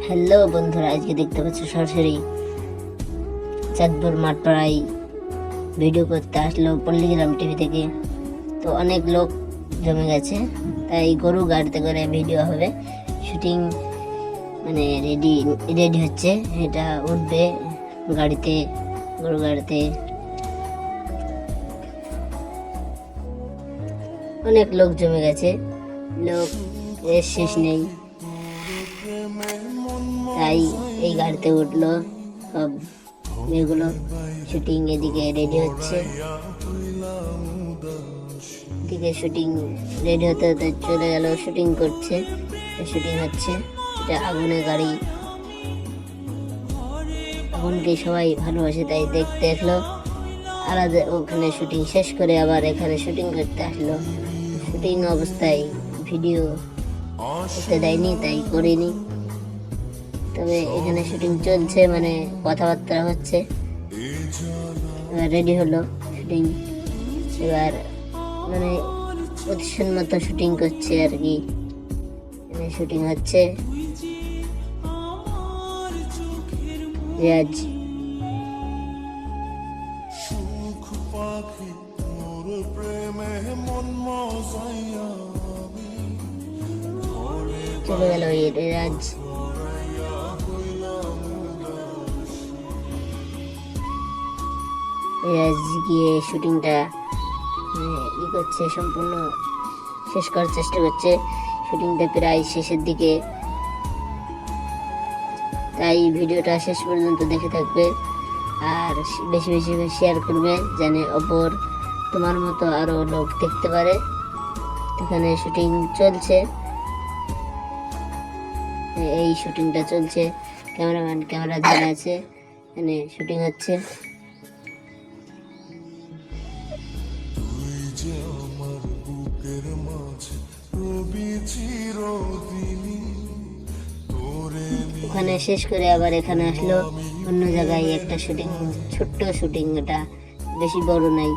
Hello বন্ধুরা, আজকে দেখতে পাচ্ছ সরাসরি চাঁদপুর মাঠপাড়ায় ভিডিও করতে আসলো পল্লীগ্রাম টিভি থেকে। তো অনেক লোক জমে গেছে, তাই গরু গাড়িতে করে ভিডিও হবে, শুটিং মানে রেডি হচ্ছে। এটা উঠবে গাড়িতে, গরু গাড়িতে। অনেক লোক জমে গেছে, লোক এর শেষ নেই, তাই এই গাড়িতে উঠলো সব মেয়েগুলো। শুটিং এদিকে রেডি হচ্ছে, এদিকে শুটিং রেডি হতে হতে চলে গেল, শুটিং করছে, শুটিং হচ্ছে। এটা আগুনের গাড়ি, আগুনকে সবাই ভালোবাসে তাই দেখতে আসলো। আলাদা ওখানে শুটিং শেষ করে আবার এখানে শুটিং করতে আসলো। শুটিং অবস্থায় ভিডিও করতে দেয়নি, তাই করিনি। তবে এখানে শুটিং চলছে, মানে কথাবার্তা হচ্ছে। এবার রেডি হলো শুটিং, এবার মানে প্রতিষ্ঠান মতো শুটিং করছে আর কি। এখানে শুটিং হচ্ছে। রিয়াজ চলে গেল রিয়াজ। রিয়াজ গিয়ে শুটিংটা করছে, সম্পূর্ণ শেষ করার চেষ্টা করছে। শুটিংটা প্রায় শেষের দিকে, তাই ভিডিওটা শেষ পর্যন্ত দেখে থাকবে আর বেশি বেশি শেয়ার করবে, যেন অপর তোমার মতো আরো লোক দেখতে পারে। এখানে শুটিং চলছে, এই শুটিংটা চলছে। ক্যামেরাম্যান ক্যামেরা ধরে আছে, এখানে শুটিং হচ্ছে। ওখানে শেষ করে আবার এখানে আসলো, অন্য জায়গায় একটা শুটিং, ছোট্ট শুটিং, এটা বেশি বড় নাই।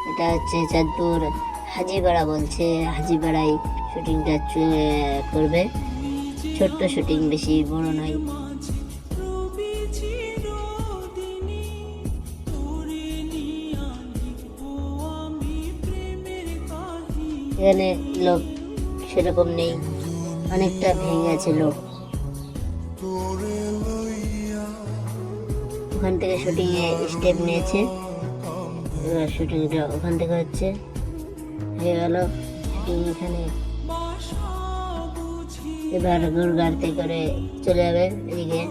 এটা হচ্ছে চাঁদপুর হাজিপাড়া বলছে, হাজিপাড়ায় শুটিংটা করবে। ছোট্ট শুটিং, বেশি বড় নয়। এখানে লোক সেরকম নেই, অনেকটা ভেঙে আছে লোক। ওখান থেকে শুটিং এ স্টেপ নিয়েছে, এবার শুটিংটা ওখান থেকে হচ্ছে, হয়ে গেল শুটিং এখানে। এবার গরু গাড়িতে করে চলে যাবে এদিকে।